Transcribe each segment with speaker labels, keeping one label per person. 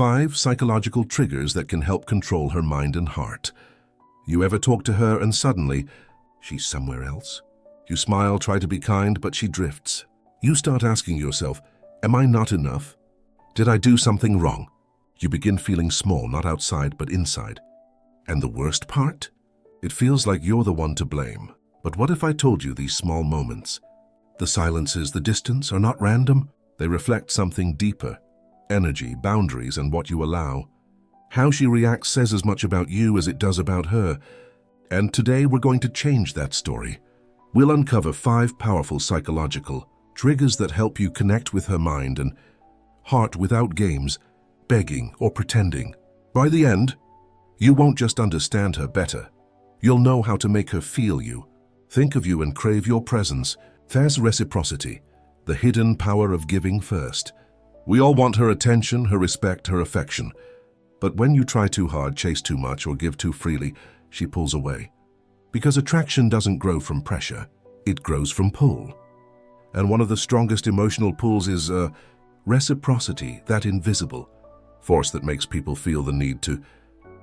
Speaker 1: 5 psychological triggers that can help control her mind and heart. You ever talk to her and suddenly, she's somewhere else? You smile, try to be kind, but she drifts. You start asking yourself, am I not enough? Did I do something wrong? You begin feeling small, not outside, but inside. And the worst part? It feels like you're the one to blame. But what if I told you these small moments? The silences, the distance are not random. They reflect something deeper. Energy, boundaries, and what you allow. How she reacts says as much about you as it does about her. And today we're going to change that story. We'll uncover 5 powerful psychological triggers that help you connect with her mind and heart without games, begging, or pretending. By the end, you won't just understand her better. You'll know how to make her feel you, think of you, and crave your presence. There's reciprocity, the hidden power of giving first. We all want her attention, her respect, her affection. But when you try too hard, chase too much, or give too freely, she pulls away. Because attraction doesn't grow from pressure, it grows from pull. And one of the strongest emotional pulls is reciprocity, that invisible force that makes people feel the need to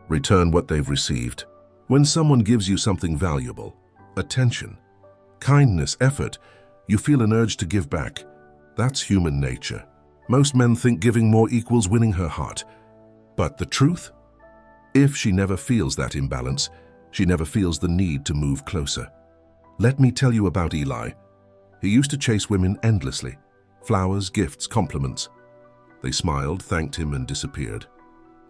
Speaker 1: return what they've received. When someone gives you something valuable, attention, kindness, effort, you feel an urge to give back. That's human nature. Most men think giving more equals winning her heart. But the truth? If she never feels that imbalance, she never feels the need to move closer. Let me tell you about Eli. He used to chase women endlessly. Flowers, gifts, compliments. They smiled, thanked him, and disappeared.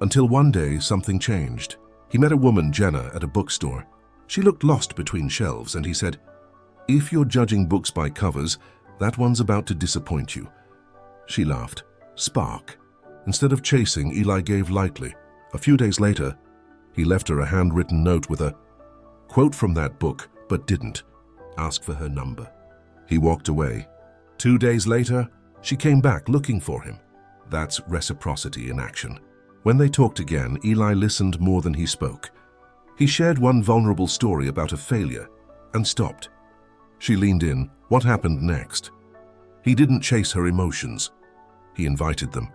Speaker 1: Until one day, something changed. He met a woman, Jenna, at a bookstore. She looked lost between shelves, and he said, "If you're judging books by covers, that one's about to disappoint you." She laughed. Spark. Instead of chasing, Eli gave lightly. A few days later, he left her a handwritten note with a quote from that book, but didn't ask for her number. He walked away. 2 days later, she came back looking for him. That's reciprocity in action. When they talked again, Eli listened more than he spoke. He shared one vulnerable story about a failure and stopped. She leaned in. What happened next? He didn't chase her emotions. He invited them.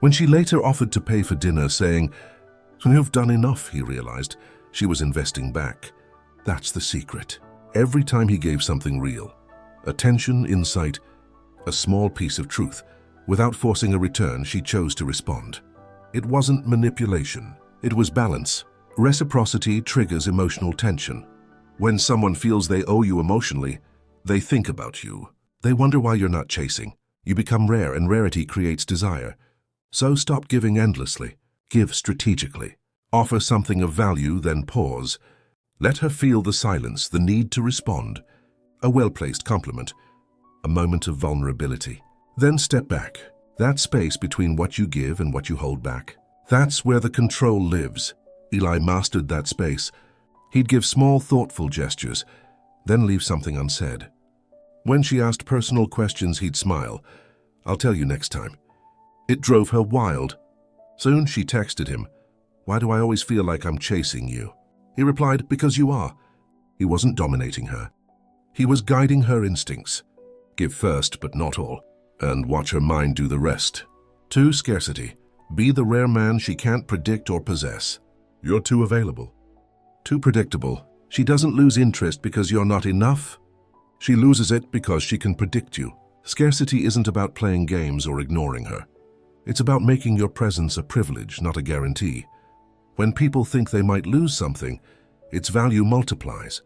Speaker 1: When she later offered to pay for dinner, saying, "You've done enough," he realized she was investing back. That's the secret. Every time he gave something real, attention, insight, a small piece of truth, without forcing a return, she chose to respond. It wasn't manipulation. It was balance. Reciprocity triggers emotional tension. When someone feels they owe you emotionally, they think about you. They wonder why you're not chasing. You become rare, and rarity creates desire. So stop giving endlessly. Give strategically. Offer something of value, then pause. Let her feel the silence, the need to respond. A well-placed compliment. A moment of vulnerability. Then step back. That space between what you give and what you hold back. That's where the control lives. Eli mastered that space. He'd give small, thoughtful gestures, then leave something unsaid. When she asked personal questions, he'd smile. "I'll tell you next time." It drove her wild. Soon she texted him, "Why do I always feel like I'm chasing you?" He replied, "Because you are." He wasn't dominating her. He was guiding her instincts. Give first, but not all, and watch her mind do the rest. 2. Scarcity. Be the rare man she can't predict or possess. You're too available. Too predictable. She doesn't lose interest because you're not enough. She loses it because she can predict you. Scarcity isn't about playing games or ignoring her. It's about making your presence a privilege, not a guarantee. When people think they might lose something, its value multiplies.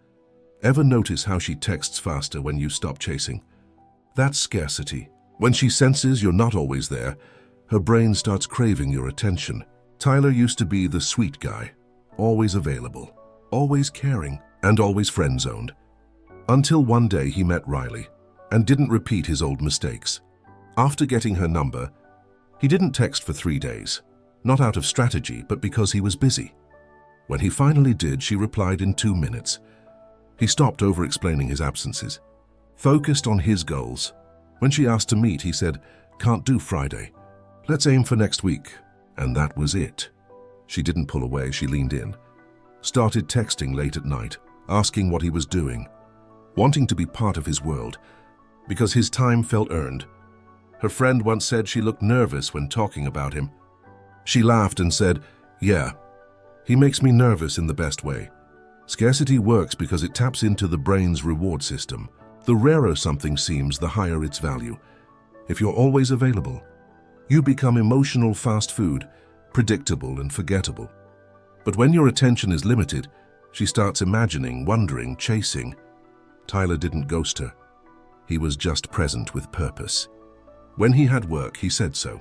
Speaker 1: Ever notice how she texts faster when you stop chasing? That's scarcity. When she senses you're not always there, her brain starts craving your attention. Tyler used to be the sweet guy, always available, always caring, and always friend-zoned. Until one day he met Riley and didn't repeat his old mistakes. After getting her number, he didn't text for 3 days, not out of strategy, but because he was busy. When he finally did, she replied in 2 minutes. He stopped over-explaining his absences, focused on his goals. When she asked to meet, he said, "Can't do Friday. Let's aim for next week." And that was it. She didn't pull away, she leaned in. Started texting late at night, asking what he was doing, wanting to be part of his world, because his time felt earned. Her friend once said she looked nervous when talking about him. She laughed and said, "Yeah, he makes me nervous in the best way." Scarcity works because it taps into the brain's reward system. The rarer something seems, the higher its value. If you're always available, you become emotional fast food, predictable and forgettable. But when your attention is limited, she starts imagining, wondering, chasing. Tyler didn't ghost her. He was just present with purpose. When he had work, he said so.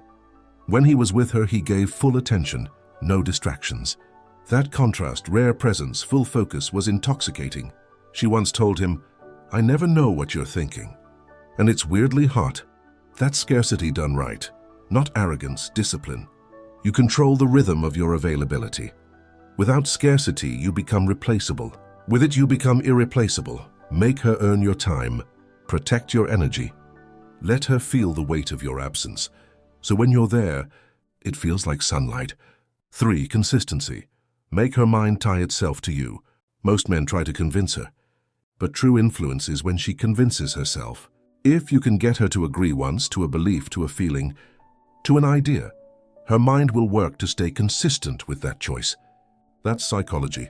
Speaker 1: When he was with her, he gave full attention, no distractions. That contrast, rare presence, full focus, was intoxicating. She once told him, "I never know what you're thinking." And it's weirdly hot. That's scarcity done right. Not arrogance, discipline. You control the rhythm of your availability. Without scarcity, you become replaceable. With it, you become irreplaceable. Make her earn your time. Protect your energy. Let her feel the weight of your absence. So when you're there, it feels like sunlight. 3. Consistency. Make her mind tie itself to you. Most men try to convince her. But true influence is when she convinces herself. If you can get her to agree once, to a belief, to a feeling, to an idea, her mind will work to stay consistent with that choice. That's psychology.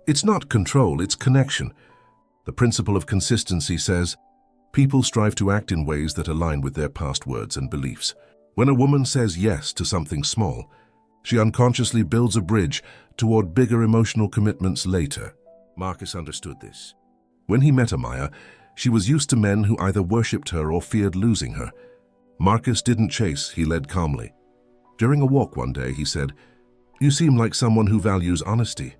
Speaker 1: It's not control, it's connection. The principle of consistency says, people strive to act in ways that align with their past words and beliefs. When a woman says yes to something small, she unconsciously builds a bridge toward bigger emotional commitments later. Marcus understood this. When he met Amaya, she was used to men who either worshipped her or feared losing her. Marcus didn't chase, he led calmly. During a walk one day, he said, "You seem like someone who values honesty,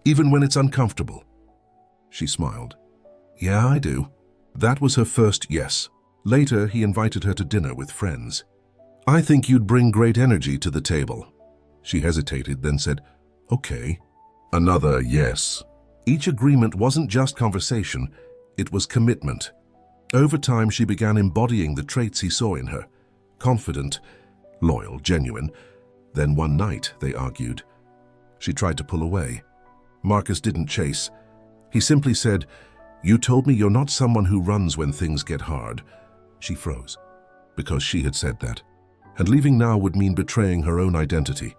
Speaker 1: even when it's uncomfortable." She smiled. "Yeah, I do." That was her first yes. Later, he invited her to dinner with friends. "I think you'd bring great energy to the table." She hesitated, then said, "Okay." Another yes. Each agreement wasn't just conversation, it was commitment. Over time, she began embodying the traits he saw in her. Confident, loyal, genuine. Then one night, they argued. She tried to pull away. Marcus didn't chase. He simply said, "You told me you're not someone who runs when things get hard." She froze, because she had said that. And leaving now would mean betraying her own identity.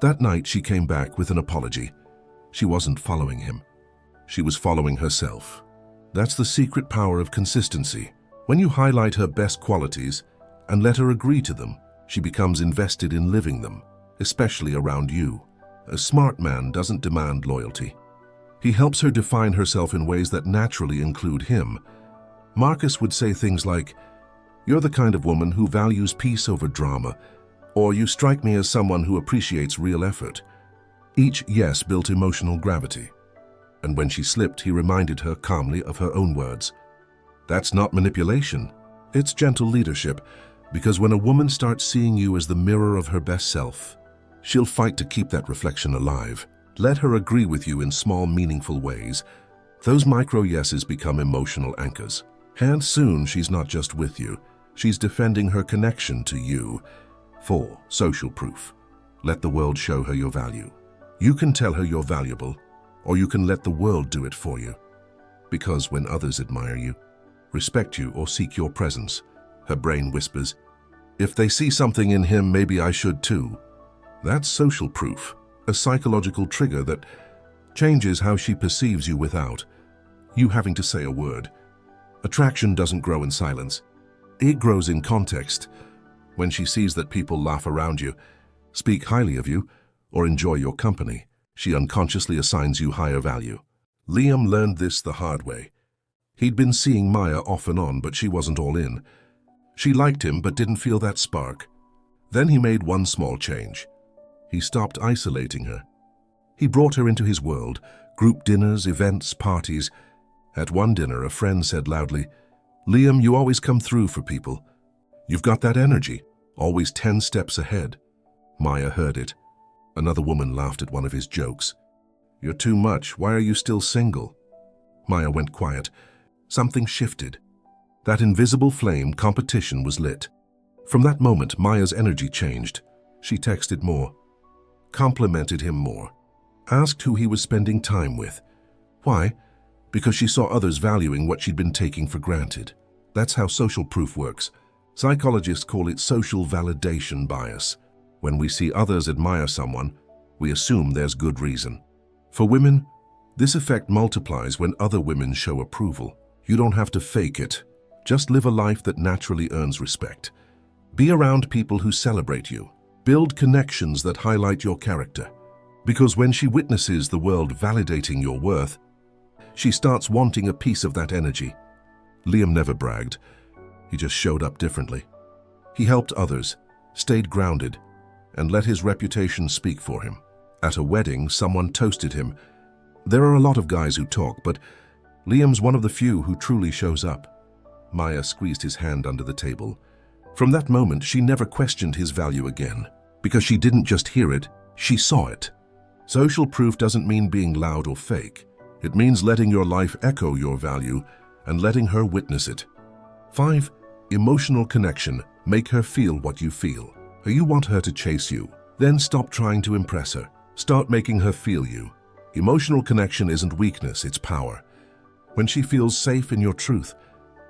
Speaker 1: That night, she came back with an apology. She wasn't following him. She was following herself. That's the secret power of consistency. When you highlight her best qualities and let her agree to them, she becomes invested in living them, especially around you. A smart man doesn't demand loyalty. He helps her define herself in ways that naturally include him. Marcus would say things like, "You're the kind of woman who values peace over drama," or "You strike me as someone who appreciates real effort." Each yes built emotional gravity. And when she slipped, he reminded her calmly of her own words. That's not manipulation. It's gentle leadership, because when a woman starts seeing you as the mirror of her best self, she'll fight to keep that reflection alive. Let her agree with you in small, meaningful ways. Those micro yeses become emotional anchors. And soon, she's not just with you. She's defending her connection to you. 4. Social proof. Let the world show her your value. You can tell her you're valuable, or you can let the world do it for you. Because when others admire you, respect you, or seek your presence, her brain whispers, "If they see something in him, maybe I should too." That's social proof, a psychological trigger that changes how she perceives you without you having to say a word. Attraction doesn't grow in silence. It grows in context. When she sees that people laugh around you, speak highly of you, or enjoy your company, she unconsciously assigns you higher value. Liam learned this the hard way. He'd been seeing Maya off and on, but she wasn't all in. She liked him, but didn't feel that spark. Then he made one small change. He stopped isolating her. He brought her into his world, group dinners, events, parties. At one dinner, a friend said loudly, "Liam, you always come through for people. You've got that energy, always 10 steps ahead." Maya heard it. Another woman laughed at one of his jokes. "You're too much. Why are you still single?" Maya went quiet. Something shifted. That invisible flame, competition, was lit. From that moment, Maya's energy changed. She texted more, complimented him more, asked who he was spending time with. Why? Because she saw others valuing what she'd been taking for granted. That's how social proof works. Psychologists call it social validation bias. When we see others admire someone, we assume there's good reason. For women, this effect multiplies when other women show approval. You don't have to fake it. Just live a life that naturally earns respect. Be around people who celebrate you. Build connections that highlight your character. Because when she witnesses the world validating your worth, she starts wanting a piece of that energy. Liam never bragged. He just showed up differently. He helped others, stayed grounded, and let his reputation speak for him. At a wedding, someone toasted him. There are a lot of guys who talk, but Liam's one of the few who truly shows up. Maya squeezed his hand under the table. From that moment, she never questioned his value again, because she didn't just hear it, she saw it. Social proof doesn't mean being loud or fake. It means letting your life echo your value and letting her witness it. 5. Emotional connection. Make her feel what you feel. You want her to chase you. Then stop trying to impress her. Start making her feel you. Emotional connection isn't weakness, it's power. When she feels safe in your truth,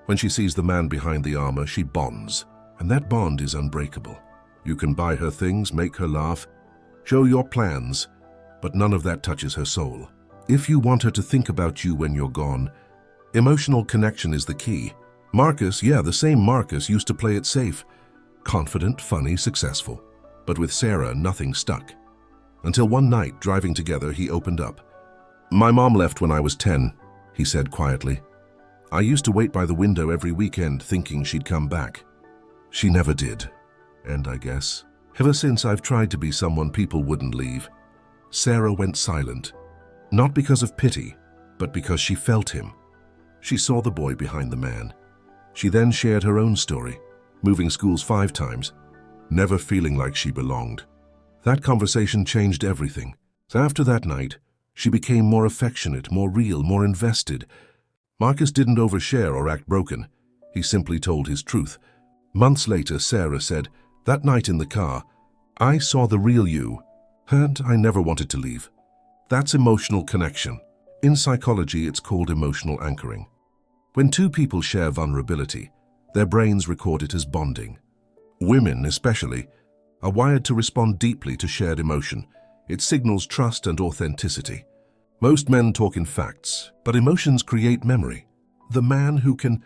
Speaker 1: when she sees the man behind the armor, she bonds. And that bond is unbreakable. You can buy her things, make her laugh, show your plans, but none of that touches her soul. If you want her to think about you when you're gone, emotional connection is the key. Marcus, the same Marcus, used to play it safe. Confident, funny, successful. But with Sarah, nothing stuck. Until one night, driving together, he opened up. "My mom left when I was 10, he said quietly. "I used to wait by the window every weekend thinking she'd come back. She never did. And I guess, ever since I've tried to be someone people wouldn't leave." Sarah went silent. Not because of pity, but because she felt him. She saw the boy behind the man. She then shared her own story, moving schools 5 times, never feeling like she belonged. That conversation changed everything. After that night, she became more affectionate, more real, more invested. Marcus didn't overshare or act broken. He simply told his truth. Months later, Sarah said, "That night in the car, I saw the real you, and I never wanted to leave." That's emotional connection. In psychology, it's called emotional anchoring. When two people share vulnerability, their brains record it as bonding. Women, especially, are wired to respond deeply to shared emotion. It signals trust and authenticity. Most men talk in facts, but emotions create memory. The man who can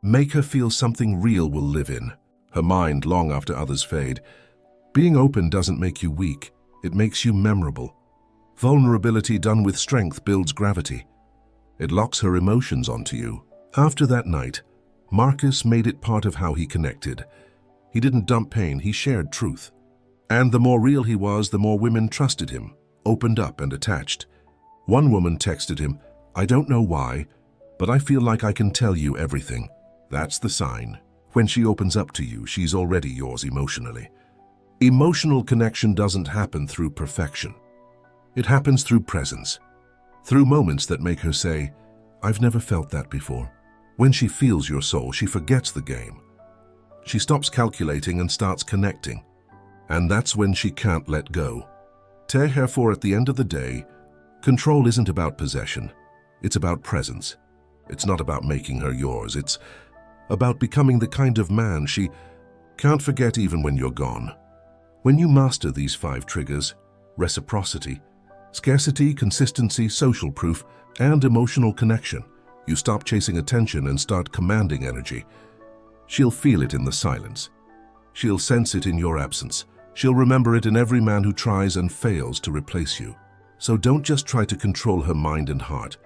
Speaker 1: make her feel something real will live in her mind long after others fade. Being open doesn't make you weak, it makes you memorable. Vulnerability done with strength builds gravity. It locks her emotions onto you. After that night, Marcus made it part of how he connected. He didn't dump pain, he shared truth. And the more real he was, the more women trusted him, opened up and attached. One woman texted him, "I don't know why, but I feel like I can tell you everything." That's the sign. When she opens up to you, she's already yours emotionally. Emotional connection doesn't happen through perfection. It happens through presence, through moments that make her say, "I've never felt that before." When she feels your soul, she forgets the game. She stops calculating and starts connecting. And that's when she can't let go. Therefore, at the end of the day, control isn't about possession. It's about presence. It's not about making her yours. It's about becoming the kind of man she can't forget even when you're gone. When you master these 5 triggers, reciprocity, scarcity, consistency, social proof, and emotional connection, you stop chasing attention and start commanding energy. She'll feel it in the silence. She'll sense it in your absence. She'll remember it in every man who tries and fails to replace you. So don't just try to control her mind and heart.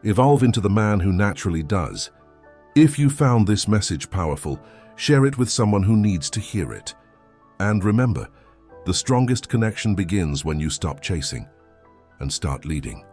Speaker 1: Evolve into the man who naturally does. If you found this message powerful, share it with someone who needs to hear it. And remember, the strongest connection begins when you stop chasing and start leading.